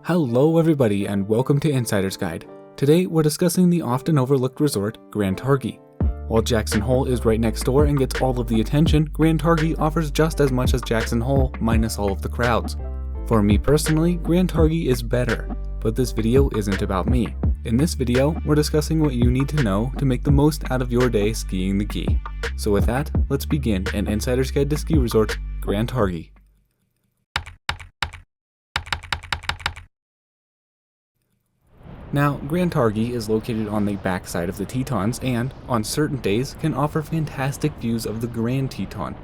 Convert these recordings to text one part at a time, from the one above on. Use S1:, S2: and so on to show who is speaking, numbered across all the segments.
S1: Hello everybody and welcome to Insider's Guide. Today we're discussing the often overlooked resort, Grand Targhee. While Jackson Hole is right next door and gets all of the attention, Grand Targhee offers just as much as Jackson Hole minus all of the crowds. For me personally, Grand Targhee is better, but this video isn't about me. In this video, we're discussing what you need to know to make the most out of your day skiing the Gee. So with that, let's begin an Insider's Guide to Ski Resorts, Grand Targhee. Now, Grand Targhee is located on the backside of the Tetons and, on certain days, can offer fantastic views of the Grand Teton.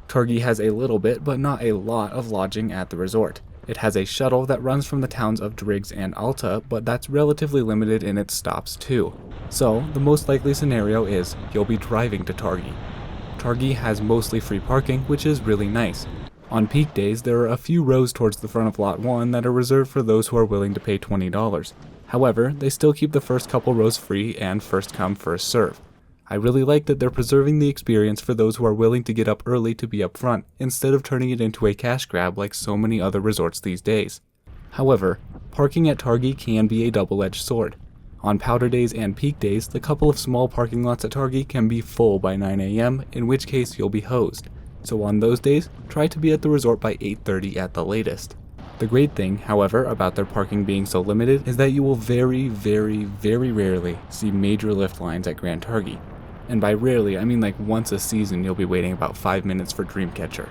S1: Targhee has a little bit, but not a lot, of lodging at the resort. It has a shuttle that runs from the towns of Driggs and Alta, but that's relatively limited in its stops too. So, the most likely scenario is you'll be driving to Targhee. Targhee has mostly free parking, which is really nice. On peak days, there are a few rows towards the front of Lot 1 that are reserved for those who are willing to pay $20. However, they still keep the first couple rows free and first come, first serve. I really like that they're preserving the experience for those who are willing to get up early to be up front, instead of turning it into a cash grab like so many other resorts these days. However, parking at Targhee can be a double-edged sword. On powder days and peak days, the couple of small parking lots at Targhee can be full by 9 AM, in which case you'll be hosed. So on those days, try to be at the resort by 8:30 at the latest. The great thing, however, about their parking being so limited is that you will very rarely see major lift lines at Grand Targhee. And by rarely, I mean like once a season you'll be waiting about 5 minutes for Dreamcatcher.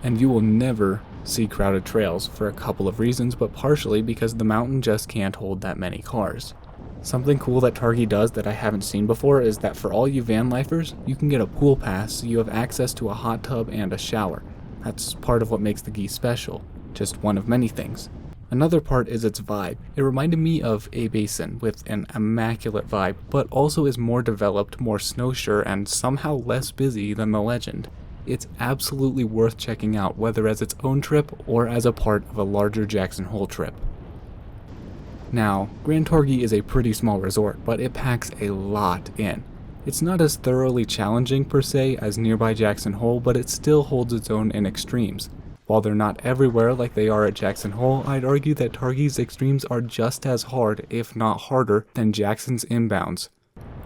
S1: And you will never see crowded trails for a couple of reasons, but partially because the mountain just can't hold that many cars. Something cool that Targhee does that I haven't seen before is that for all you van lifers, you can get a pool pass so you have access to a hot tub and a shower. That's part of what makes the Gee special. Just one of many things. Another part is its vibe. It reminded me of A-Basin with an immaculate vibe, but also is more developed, more snowsure, and somehow less busy than the Legend. It's absolutely worth checking out, whether as its own trip or as a part of a larger Jackson Hole trip. Now, Grand Targhee is a pretty small resort, but it packs a lot in. It's not as thoroughly challenging per se as nearby Jackson Hole, but it still holds its own in extremes. While they're not everywhere like they are at Jackson Hole, I'd argue that Targhee's extremes are just as hard, if not harder, than Jackson's inbounds.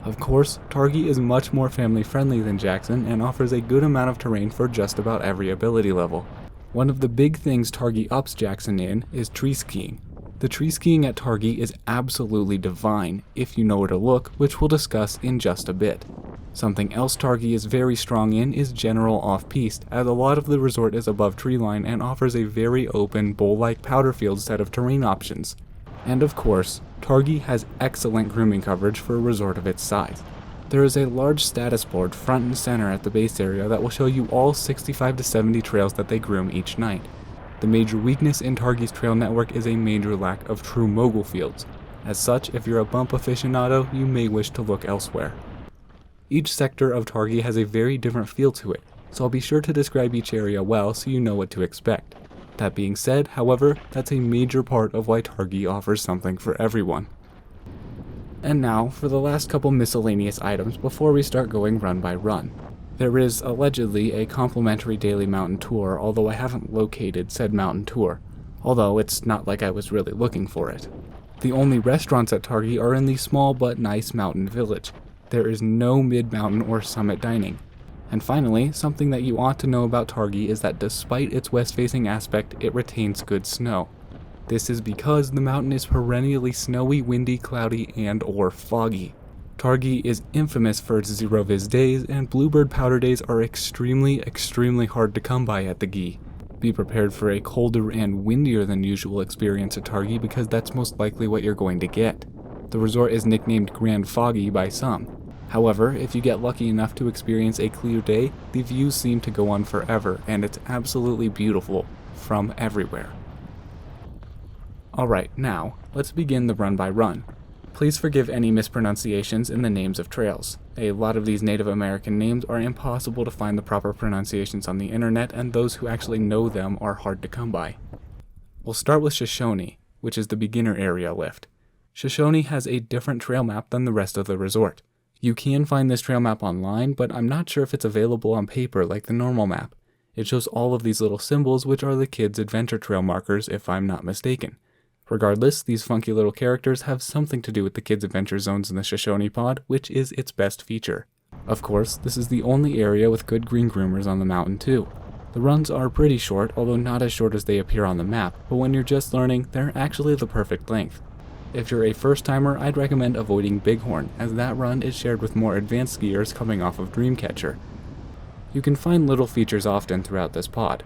S1: Of course, Targhee is much more family friendly than Jackson and offers a good amount of terrain for just about every ability level. One of the big things Targhee ups Jackson in is tree skiing. The tree skiing at Targhee is absolutely divine, if you know where to look, which we'll discuss in just a bit. Something else Targhee is very strong in is general off-piste, as a lot of the resort is above treeline and offers a very open, bowl-like powder field set of terrain options. And of course, Targhee has excellent grooming coverage for a resort of its size. There is a large status board front and center at the base area that will show you all 65 to 70 trails that they groom each night. The major weakness in Targhee's trail network is a major lack of true mogul fields. As such, if you're a bump aficionado, you may wish to look elsewhere. Each sector of Targhee has a very different feel to it, so I'll be sure to describe each area well so you know what to expect. That being said, however, that's a major part of why Targhee offers something for everyone. And now, for the last couple miscellaneous items before we start going run by run. There is allegedly a complimentary daily mountain tour, although I haven't located said mountain tour, although it's not like I was really looking for it. The only restaurants at Targhee are in the small but nice mountain village. There is no mid-mountain or summit dining. And finally, something that you ought to know about Targhee is that despite its west-facing aspect, it retains good snow. This is because the mountain is perennially snowy, windy, cloudy, and/or foggy. Targhee is infamous for its zero-viz days, and bluebird powder days are extremely hard to come by at the Gee. Be prepared for a colder and windier than usual experience at Targhee because that's most likely what you're going to get. The resort is nicknamed Grand Foggy by some. However, if you get lucky enough to experience a clear day, the views seem to go on forever, and it's absolutely beautiful from everywhere. Alright, now, let's begin the run by run. Please forgive any mispronunciations in the names of trails. A lot of these Native American names are impossible to find the proper pronunciations on the internet, and those who actually know them are hard to come by. We'll start with Shoshone, which is the beginner area lift. Shoshone has a different trail map than the rest of the resort. You can find this trail map online, but I'm not sure if it's available on paper like the normal map. It shows all of these little symbols, which are the kids' adventure trail markers if I'm not mistaken. Regardless, these funky little characters have something to do with the kids' adventure zones in the Shoshone pod, which is its best feature. Of course, this is the only area with good green groomers on the mountain too. The runs are pretty short, although not as short as they appear on the map, but when you're just learning, they're actually the perfect length. If you're a first timer, I'd recommend avoiding Bighorn, as that run is shared with more advanced skiers coming off of Dreamcatcher. You can find little features often throughout this pod.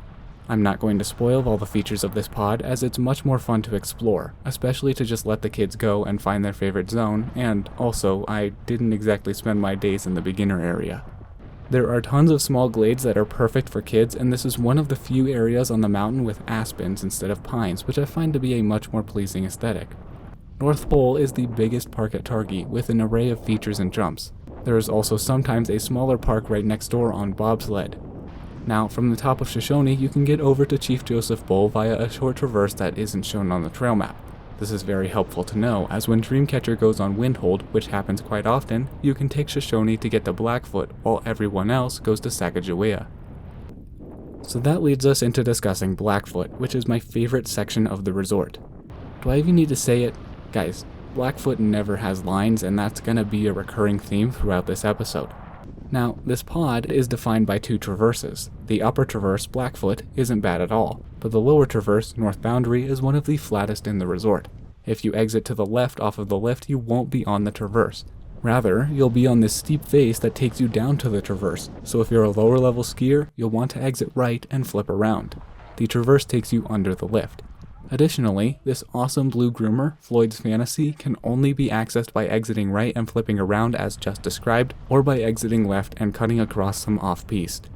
S1: I'm not going to spoil all the features of this pod, as it's much more fun to explore, especially to just let the kids go and find their favorite zone, and also, I didn't exactly spend my days in the beginner area. There are tons of small glades that are perfect for kids, and this is one of the few areas on the mountain with aspens instead of pines, which I find to be a much more pleasing aesthetic. North Pole is the biggest park at Targhee, with an array of features and jumps. There is also sometimes a smaller park right next door on bobsled. Now, from the top of Shoshone, you can get over to Chief Joseph Bowl via a short traverse that isn't shown on the trail map. This is very helpful to know, as when Dreamcatcher goes on Windhold, which happens quite often, you can take Shoshone to get to Blackfoot, while everyone else goes to Sacagawea. So that leads us into discussing Blackfoot, which is my favorite section of the resort. Do I even need to say it? Guys, Blackfoot never has lines, and that's gonna be a recurring theme throughout this episode. Now, this pod is defined by two traverses. The upper traverse, Blackfoot, isn't bad at all, but the lower traverse, North Boundary, is one of the flattest in the resort. If you exit to the left off of the lift, you won't be on the traverse. Rather, you'll be on this steep face that takes you down to the traverse, so if you're a lower level skier, you'll want to exit right and flip around. The traverse takes you under the lift. Additionally, this awesome blue groomer, Floyd's Fantasy, can only be accessed by exiting right and flipping around as just described, or by exiting left and cutting across some off-piste.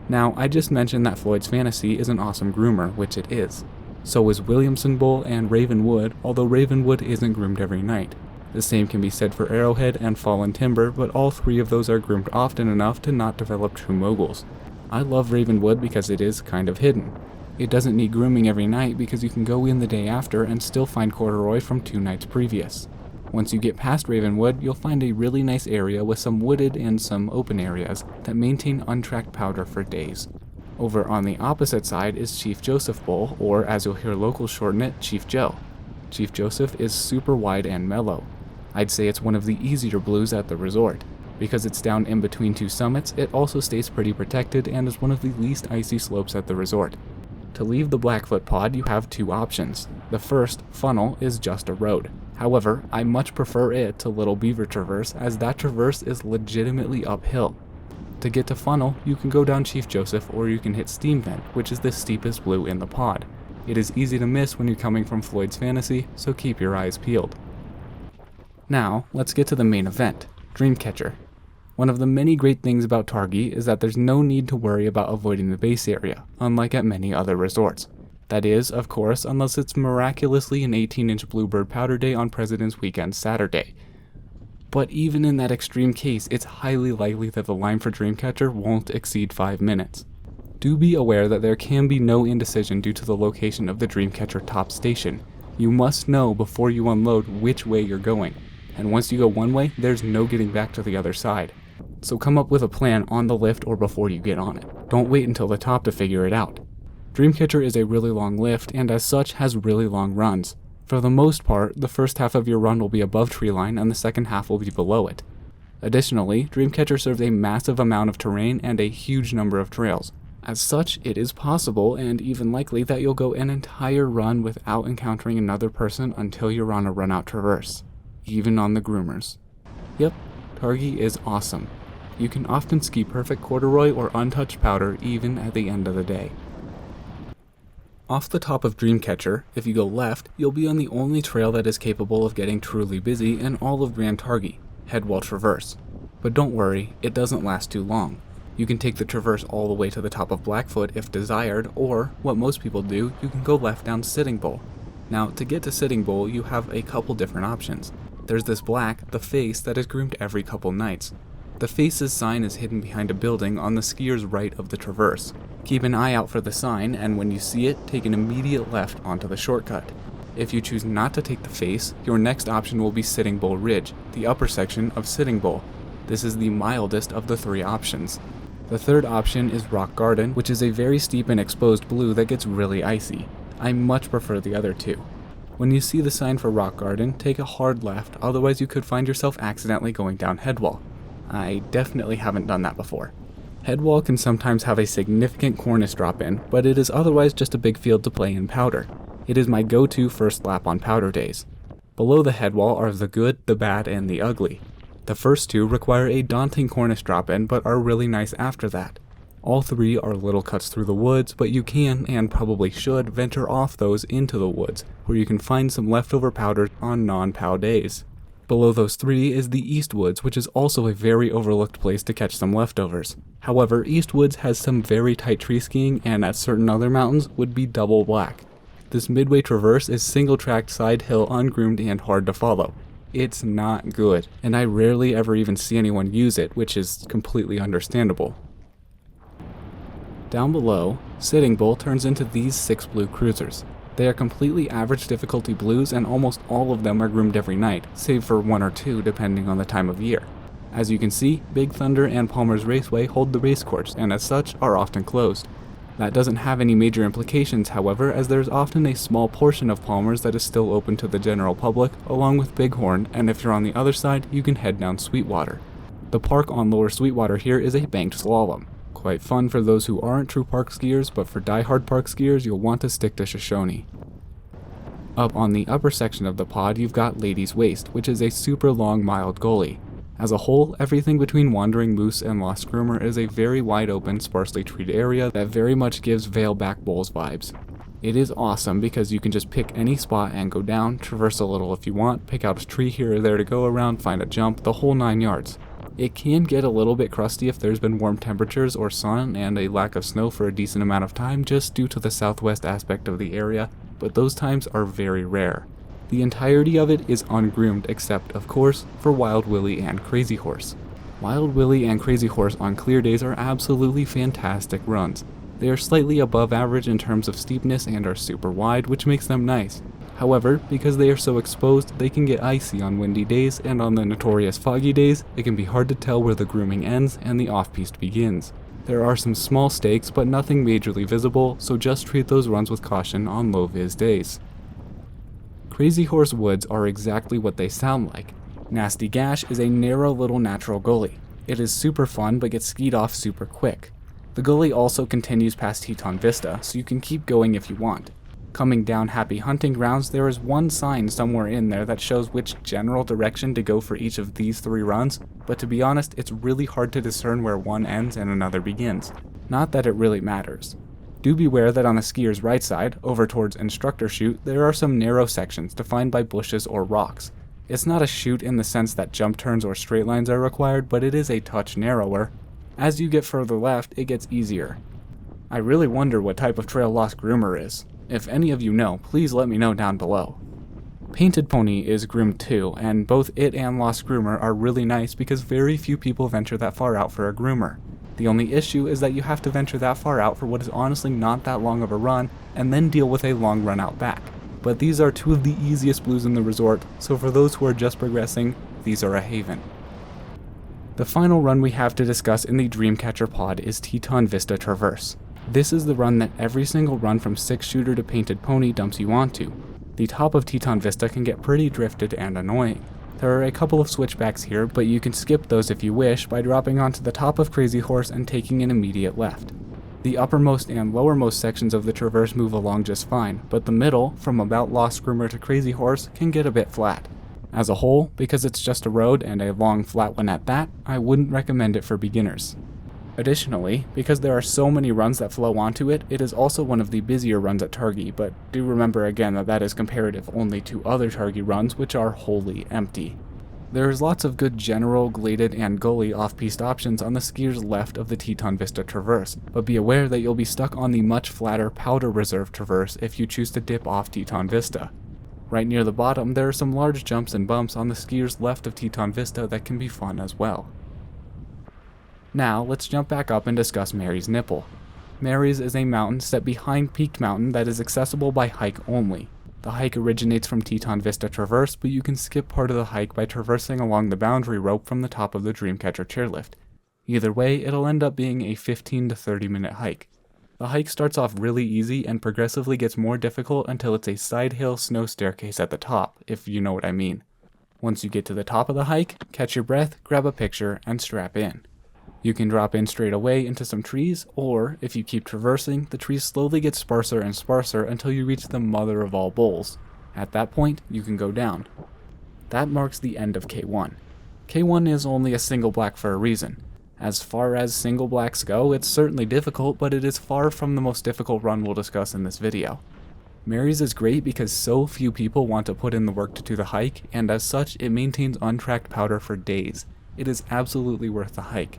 S1: Now, I just mentioned that Floyd's Fantasy is an awesome groomer, which it is. So is Williamson Bowl and Ravenwood, although Ravenwood isn't groomed every night. The same can be said for Arrowhead and Fallen Timber, but all three of those are groomed often enough to not develop true moguls. I love Ravenwood because it is kind of hidden. It doesn't need grooming every night because you can go in the day after and still find corduroy from 2 nights previous. Once you get past Ravenwood, you'll find a really nice area with some wooded and some open areas that maintain untracked powder for days. Over on the opposite side is Chief Joseph Bowl, or as you'll hear locals shorten it, Chief Joe. Chief Joseph is super wide and mellow. I'd say it's one of the easier blues at the resort. Because it's down in between 2 summits, it also stays pretty protected and is one of the least icy slopes at the resort. To leave the Blackfoot pod, you have 2 options. The first, Funnel, is just a road. However, I much prefer it to Little Beaver Traverse, as that traverse is legitimately uphill. To get to Funnel, you can go down Chief Joseph or you can hit Steam Vent, which is the steepest blue in the pod. It is easy to miss when you're coming from Floyd's Fantasy, so keep your eyes peeled. Now, let's get to the main event, Dreamcatcher. One of the many great things about Targhee is that there's no need to worry about avoiding the base area, unlike at many other resorts. That is, of course, unless it's miraculously an 18-inch Bluebird powder day on President's Weekend Saturday. But even in that extreme case, it's highly likely that the line for Dreamcatcher won't exceed 5 minutes. Do be aware that there can be no indecision due to the location of the Dreamcatcher top station. You must know before you unload which way you're going, and once you go one way, there's no getting back to the other side. So come up with a plan on the lift or before you get on it. Don't wait until the top to figure it out. Dreamcatcher is a really long lift and as such has really long runs. For the most part, the first half of your run will be above treeline and the second half will be below it. Additionally, Dreamcatcher serves a massive amount of terrain and a huge number of trails. As such, it is possible and even likely that you'll go an entire run without encountering another person until you're on a run-out traverse, even on the groomers. Yep, Targhee is awesome. You can often ski perfect corduroy or untouched powder even at the end of the day. Off the top of Dreamcatcher, if you go left, you'll be on the only trail that is capable of getting truly busy in all of Grand Targhee, Headwall Traverse. But don't worry, it doesn't last too long. You can take the traverse all the way to the top of Blackfoot if desired, or, what most people do, you can go left down Sitting Bull. Now, to get to Sitting Bull, you have a couple different options. There's this black, the face, that is groomed every couple nights. The face's sign is hidden behind a building on the skier's right of the traverse. Keep an eye out for the sign, and when you see it, take an immediate left onto the shortcut. If you choose not to take the face, your next option will be Sitting Bull Ridge, the upper section of Sitting Bull. This is the mildest of the 3 options. The third option is Rock Garden, which is a very steep and exposed blue that gets really icy. I much prefer the other 2. When you see the sign for Rock Garden, take a hard left, otherwise you could find yourself accidentally going down Headwall. I definitely haven't done that before. Headwall can sometimes have a significant cornice drop in, but it is otherwise just a big field to play in Powder. It is my go-to first lap on Powder days. Below the Headwall are the good, the bad, and the ugly. The first two require a daunting cornice drop in, but are really nice after that. All three are little cuts through the woods, but you can, and probably should, venture off those into the woods, where you can find some leftover powder on non-POW days. Below those three is the East Woods, which is also a very overlooked place to catch some leftovers. However, East Woods has some very tight tree skiing, and at certain other mountains would be double black. This midway traverse is single-tracked side hill, ungroomed, and hard to follow. It's not good, and I rarely ever even see anyone use it, which is completely understandable. Down below, Sitting Bull turns into these 6 blue cruisers. They are completely average difficulty blues, and almost all of them are groomed every night, save for 1 or 2 depending on the time of year. As you can see, Big Thunder and Palmer's Raceway hold the race course, and as such are often closed. That doesn't have any major implications, however, as there's often a small portion of Palmer's that is still open to the general public, along with Bighorn, and if you're on the other side, you can head down Sweetwater. The park on Lower Sweetwater here is a banked slalom. Quite fun for those who aren't true park skiers, but for die-hard park skiers, you'll want to stick to Shoshone. Up on the upper section of the pod, you've got Lady's Waste, which is a super long, mild gully. As a whole, everything between Wandering Moose and Lost Groomer is a very wide open, sparsely treed area that very much gives Veilback Bowls vibes. It is awesome because you can just pick any spot and go down, traverse a little if you want, pick out a tree here or there to go around, find a jump, the whole 9 yards. It can get a little bit crusty if there's been warm temperatures or sun and a lack of snow for a decent amount of time just due to the southwest aspect of the area, but those times are very rare. The entirety of it is ungroomed except, of course, for Wild Willie and Crazy Horse. Wild Willie and Crazy Horse on clear days are absolutely fantastic runs. They are slightly above average in terms of steepness and are super wide, which makes them nice. However, because they are so exposed, they can get icy on windy days, and on the notorious foggy days, it can be hard to tell where the grooming ends and the off-piste begins. There are some small stakes, but nothing majorly visible, so just treat those runs with caution on low-vis days. Crazy Horse Woods are exactly what they sound like. Nasty Gash is a narrow little natural gully. It is super fun, but gets skied off super quick. The gully also continues past Teton Vista, so you can keep going if you want. Coming down Happy Hunting Grounds, there is one sign somewhere in there that shows which general direction to go for each of these 3 runs, but to be honest, it's really hard to discern where one ends and another begins. Not that it really matters. Do beware that on the skier's right side, over towards Instructor Chute, there are some narrow sections defined by bushes or rocks. It's not a chute in the sense that jump turns or straight lines are required, but it is a touch narrower. As you get further left, it gets easier. I really wonder what type of trail Lost Groomer is. If any of you know, please let me know down below. Painted Pony is groomed too, and both it and Lost Groomer are really nice because very few people venture that far out for a groomer. The only issue is that you have to venture that far out for what is honestly not that long of a run, and then deal with a long run out back. But these are 2 of the easiest blues in the resort, so for those who are just progressing, these are a haven. The final run we have to discuss in the Dreamcatcher pod is Teton Vista Traverse. This is the run that every single run from 6-shooter to Painted Pony dumps you onto. The top of Teton Vista can get pretty drifted and annoying. There are a couple of switchbacks here, but you can skip those if you wish by dropping onto the top of Crazy Horse and taking an immediate left. The uppermost and lowermost sections of the traverse move along just fine, but the middle, from about Lost Groomer to Crazy Horse, can get a bit flat. As a whole, because it's just a road and a long flat one at that, I wouldn't recommend it for beginners. Additionally, because there are so many runs that flow onto it, it is also one of the busier runs at Targhee, but do remember again that that is comparative only to other Targhee runs which are wholly empty. There is lots of good general, gladed, and gully off-piste options on the skier's left of the Teton Vista Traverse, but be aware that you'll be stuck on the much flatter Powder Reserve Traverse if you choose to dip off Teton Vista. Right near the bottom, there are some large jumps and bumps on the skier's left of Teton Vista that can be fun as well. Now, let's jump back up and discuss Mary's Nipple. Mary's is a mountain set behind Peaked Mountain that is accessible by hike only. The hike originates from Teton Vista Traverse, but you can skip part of the hike by traversing along the boundary rope from the top of the Dreamcatcher chairlift. Either way, it'll end up being a 15 to 30 minute hike. The hike starts off really easy and progressively gets more difficult until it's a side hill snow staircase at the top, if you know what I mean. Once you get to the top of the hike, catch your breath, grab a picture, and strap in. You can drop in straight away into some trees, or if you keep traversing, the trees slowly get sparser and sparser until you reach the mother of all bowls. At that point, you can go down. That marks the end of K1. K1 is only a single black for a reason. As far as single blacks go, it's certainly difficult, but it is far from the most difficult run we'll discuss in this video. Mary's is great because so few people want to put in the work to do the hike, and as such, it maintains untracked powder for days. It is absolutely worth the hike.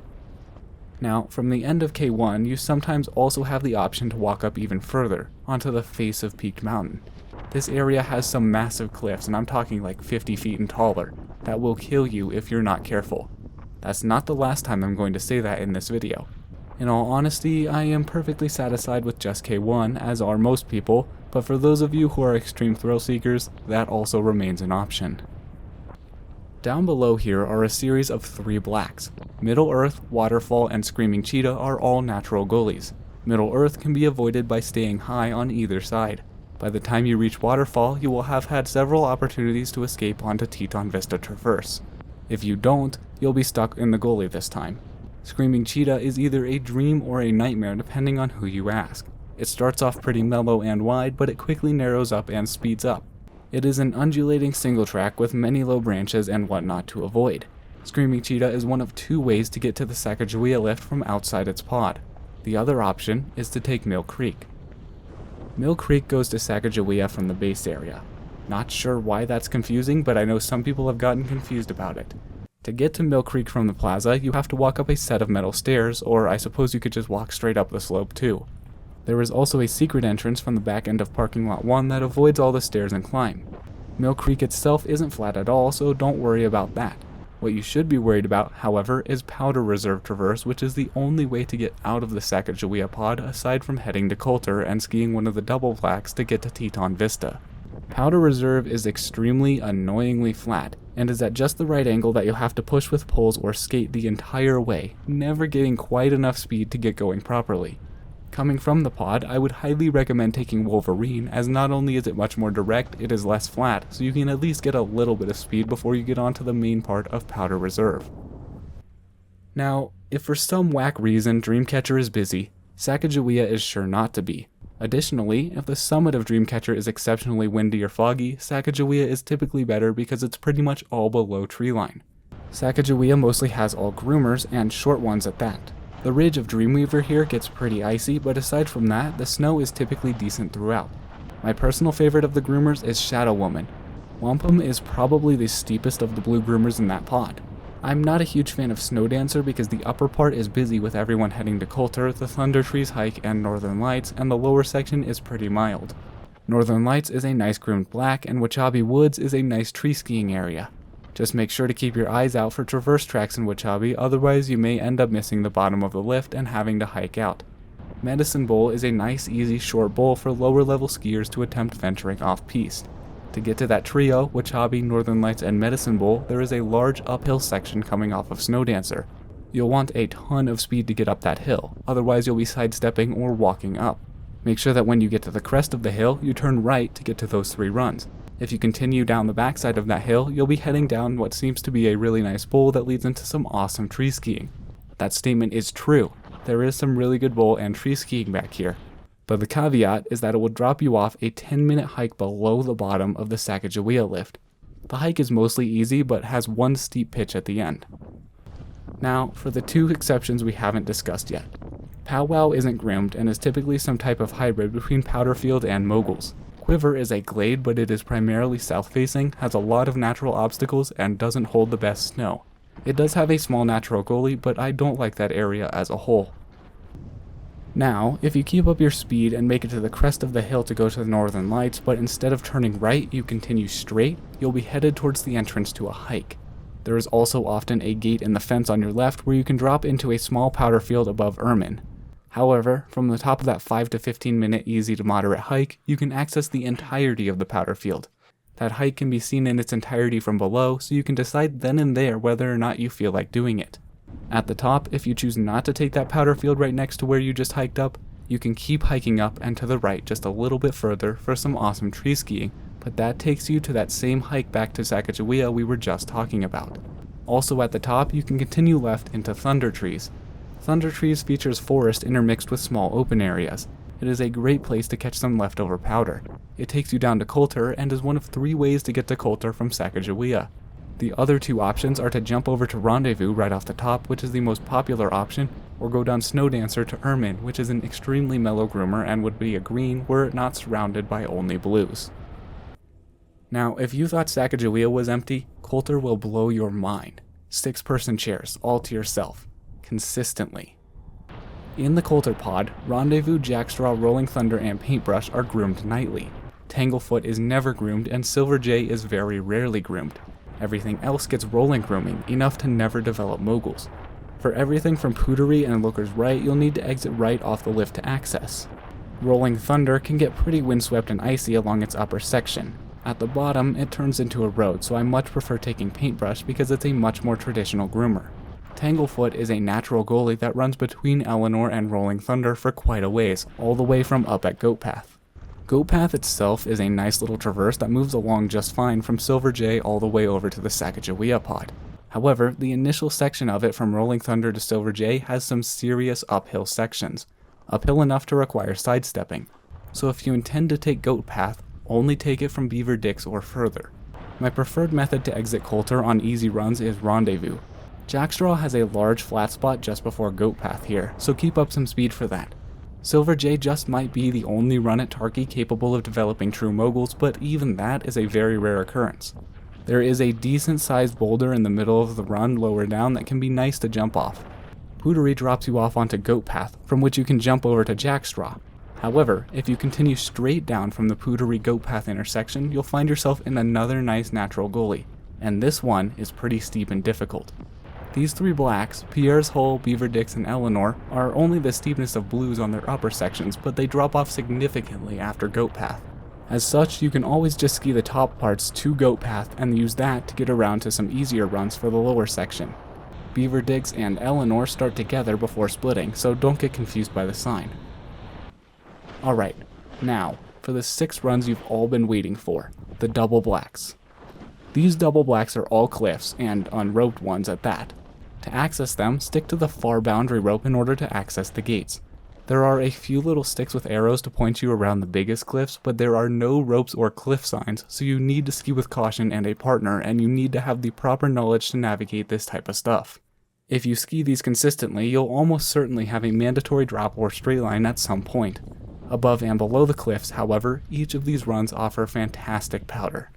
S1: Now, from the end of K1, you sometimes also have the option to walk up even further, onto the face of Peaked Mountain. This area has some massive cliffs, and I'm talking like 50 feet and taller, that will kill you if you're not careful. That's not the last time I'm going to say that in this video. In all honesty, I am perfectly satisfied with just K1, as are most people, but for those of you who are extreme thrill seekers, that also remains an option. Down below here are a series of 3 blacks. Middle Earth, Waterfall, and Screaming Cheetah are all natural gullies. Middle Earth can be avoided by staying high on either side. By the time you reach Waterfall, you will have had several opportunities to escape onto Teton Vista Traverse. If you don't, you'll be stuck in the gully this time. Screaming Cheetah is either a dream or a nightmare depending on who you ask. It starts off pretty mellow and wide, but it quickly narrows up and speeds up. It is an undulating single track with many low branches and whatnot to avoid. Screaming Cheetah is one of 2 ways to get to the Sacagawea lift from outside its pod. The other option is to take Mill Creek. Mill Creek goes to Sacagawea from the base area. Not sure why that's confusing, but I know some people have gotten confused about it. To get to Mill Creek from the plaza, you have to walk up a set of metal stairs, or I suppose you could just walk straight up the slope too. There is also a secret entrance from the back end of parking lot 1 that avoids all the stairs and climb. Mill Creek itself isn't flat at all, so don't worry about that. What you should be worried about, however, is Powder Reserve Traverse, which is the only way to get out of the Sacagawea pod aside from heading to Coulter and skiing one of the double blacks to get to Teton Vista. Powder Reserve is extremely annoyingly flat, and is at just the right angle that you'll have to push with poles or skate the entire way, never getting quite enough speed to get going properly. Coming from the pod, I would highly recommend taking Wolverine, as not only is it much more direct, it is less flat, so you can at least get a little bit of speed before you get onto the main part of Powder Reserve. Now, if for some whack reason Dreamcatcher is busy, Sacagawea is sure not to be. Additionally, if the summit of Dreamcatcher is exceptionally windy or foggy, Sacagawea is typically better because it's pretty much all below treeline. Sacagawea mostly has all groomers, and short ones at that. The ridge of Dreamweaver here gets pretty icy, but aside from that, the snow is typically decent throughout. My personal favorite of the groomers is Shadow Woman. Wampum is probably the steepest of the blue groomers in that pod. I'm not a huge fan of Snowdancer because the upper part is busy with everyone heading to Coulter, the Thunder Trees hike, and Northern Lights, and the lower section is pretty mild. Northern Lights is a nice groomed black, and Wachabe Woods is a nice tree skiing area. Just make sure to keep your eyes out for traverse tracks in Wachabe, otherwise you may end up missing the bottom of the lift and having to hike out. Medicine Bowl is a nice easy short bowl for lower level skiers to attempt venturing off-piste. To get to that trio, Wachabe, Northern Lights, and Medicine Bowl, there is a large uphill section coming off of Snowdancer. You'll want a ton of speed to get up that hill, otherwise you'll be sidestepping or walking up. Make sure that when you get to the crest of the hill, you turn right to get to those 3 runs. If you continue down the backside of that hill, you'll be heading down what seems to be a really nice bowl that leads into some awesome tree skiing. That statement is true. There is some really good bowl and tree skiing back here. But the caveat is that it will drop you off a 10-minute hike below the bottom of the Sacagawea lift. The hike is mostly easy, but has one steep pitch at the end. Now, for the 2 exceptions we haven't discussed yet. Powwow isn't groomed and is typically some type of hybrid between Powderfield and Moguls. Quiver is a glade, but it is primarily south-facing, has a lot of natural obstacles, and doesn't hold the best snow. It does have a small natural gully, but I don't like that area as a whole. Now, if you keep up your speed and make it to the crest of the hill to go to the Northern Lights, but instead of turning right, you continue straight, you'll be headed towards the entrance to a hike. There is also often a gate in the fence on your left where you can drop into a small powder field above Ermine. However, from the top of that 5 to 15 minute easy to moderate hike, you can access the entirety of the powder field. That hike can be seen in its entirety from below, so you can decide then and there whether or not you feel like doing it. At the top, if you choose not to take that powder field right next to where you just hiked up, You can keep hiking up and to the right just a little bit further for some awesome tree skiing, but that takes you to that same hike back to Sacagawea we were just talking about. Also at the top, you can continue left into Thunder Trees. Thunder Trees features forest intermixed with small open areas. It is a great place to catch some leftover powder. It takes you down to Coulter and is one of 3 ways to get to Coulter from Sacagawea. The other 2 options are to jump over to Rendezvous right off the top, which is the most popular option, or go down Snowdancer to Ermine, which is an extremely mellow groomer and would be a green were it not surrounded by only blues. Now, if you thought Sacagawea was empty, Coulter will blow your mind. 6-person chairs, all to yourself. Consistently. In the Coulter pod, Rendezvous, Jackstraw, Rolling Thunder, and Paintbrush are groomed nightly. Tanglefoot is never groomed, and Silver Jay is very rarely groomed. Everything else gets rolling grooming, enough to never develop moguls. For everything from Pootery and Looker's Right, you'll need to exit right off the lift to access. Rolling Thunder can get pretty windswept and icy along its upper section. At the bottom, it turns into a road, so I much prefer taking Paintbrush because it's a much more traditional groomer. Tanglefoot is a natural gully that runs between Eleanor and Rolling Thunder for quite a ways, all the way from up at Goat Path. Goat Path itself is a nice little traverse that moves along just fine from Silver Jay all the way over to the Sacagawea pod. However, the initial section of it from Rolling Thunder to Silver Jay has some serious uphill sections, uphill enough to require sidestepping. So if you intend to take Goat Path, only take it from Beaver Dicks or further. My preferred method to exit Coulter on easy runs is Rendezvous. Jackstraw has a large flat spot just before Goat Path here, so keep up some speed for that. Silver Jay just might be the only run at Tarkey capable of developing true moguls, but even that is a very rare occurrence. There is a decent sized boulder in the middle of the run lower down that can be nice to jump off. Pootery drops you off onto Goat Path, from which you can jump over to Jackstraw. However, if you continue straight down from the Pootery Goat Path intersection, you'll find yourself in another nice natural gully, and this one is pretty steep and difficult. These 3 blacks, Pierre's Hole, Beaver Dicks, and Eleanor, are only the steepness of blues on their upper sections, but they drop off significantly after Goat Path. As such, you can always just ski the top parts to Goat Path and use that to get around to some easier runs for the lower section. Beaver Dicks and Eleanor start together before splitting, so don't get confused by the sign. Alright, now, for the 6 runs you've all been waiting for, the double blacks. These double blacks are all cliffs, and unroped ones at that. To access them, stick to the far boundary rope in order to access the gates. There are a few little sticks with arrows to point you around the biggest cliffs, but there are no ropes or cliff signs, so you need to ski with caution and a partner, and you need to have the proper knowledge to navigate this type of stuff. If you ski these consistently, you'll almost certainly have a mandatory drop or straight line at some point. Above and below the cliffs, however, each of these runs offer fantastic powder.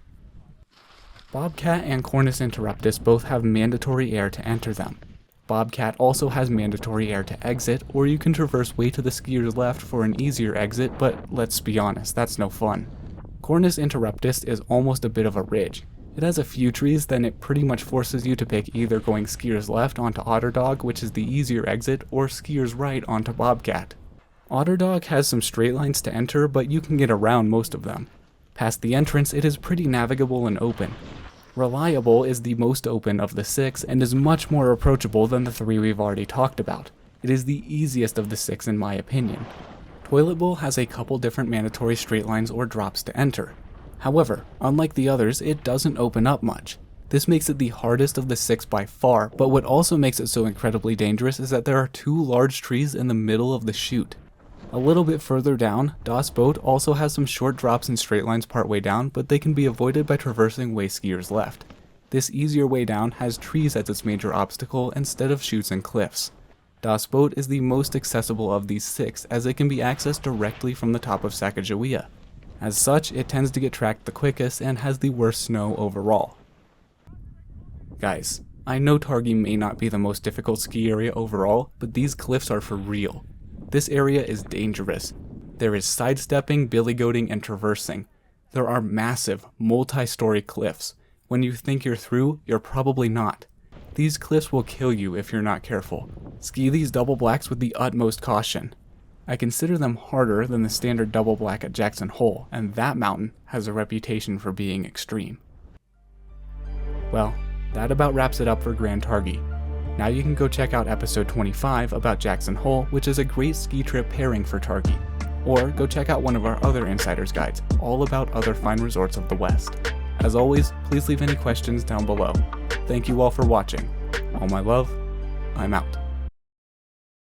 S1: Bobcat and Cornus Interruptus both have mandatory air to enter them. Bobcat also has mandatory air to exit, or you can traverse way to the skier's left for an easier exit, but let's be honest, that's no fun. Cornus Interruptus is almost a bit of a ridge. It has a few trees, then it pretty much forces you to pick either going skier's left onto Otterdog, which is the easier exit, or skier's right onto Bobcat. Otterdog has some straight lines to enter, but you can get around most of them. Past the entrance, it is pretty navigable and open. Reliable is the most open of the 6 and is much more approachable than the 3 we've already talked about. It is the easiest of the 6 in my opinion. Toilet Bowl has a couple different mandatory straight lines or drops to enter. However, unlike the others, it doesn't open up much. This makes it the hardest of the 6 by far, but what also makes it so incredibly dangerous is that there are 2 large trees in the middle of the chute. A little bit further down, Das Boot also has some short drops and straight lines partway down, but they can be avoided by traversing way skier's left. This easier way down has trees as its major obstacle instead of chutes and cliffs. Das Boot is the most accessible of these 6 as it can be accessed directly from the top of Sacagawea. As such, it tends to get tracked the quickest and has the worst snow overall. Guys, I know Targhee may not be the most difficult ski area overall, but these cliffs are for real. This area is dangerous. There is sidestepping, billy-goating, and traversing. There are massive, multi-story cliffs. When you think you're through, you're probably not. These cliffs will kill you if you're not careful. Ski these double blacks with the utmost caution. I consider them harder than the standard double black at Jackson Hole, and that mountain has a reputation for being extreme. Well, that about wraps it up for Grand Targhee. Now you can go check out episode 25 about Jackson Hole, which is a great ski trip pairing for Targhee. Or go check out one of our other Insider's Guides, all about other fine resorts of the West. As always, please leave any questions down below. Thank you all for watching. All my love, I'm out.